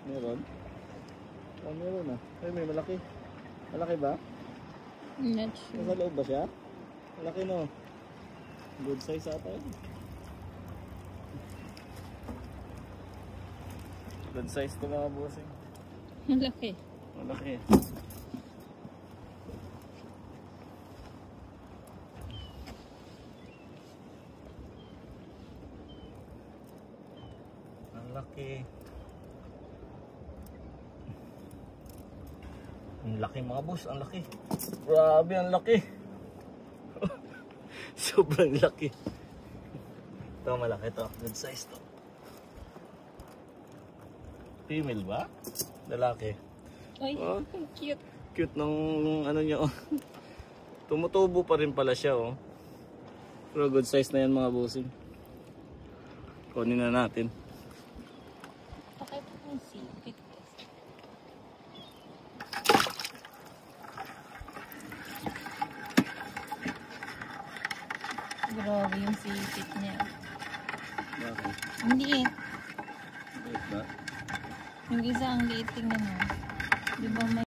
Meron? Oh, meron ah. Ay, may malaki. Malaki ba? Not sure. Nasa loob ba siya? Malaki no. Good size ata yun. Good size to mga bossing. Malaki. Malaki. Ang laki. Ang laki mga boss, ang laki. Grabe, ang laki. Sobrang laki. Ito malaki to. Good size to. Female ba? Lalaki. Ay, Oh, cute. cute ng ano niya. Oh. Tumutubo pa rin pala siya. Oh. Pero good size na yan mga bossing. Kunin na natin. Pakita ko yung sipit. Grabe yung sipit niya. Bakit? Ang liit. Wait ba? Yung isa ang liit, tingnan mo. Di ba may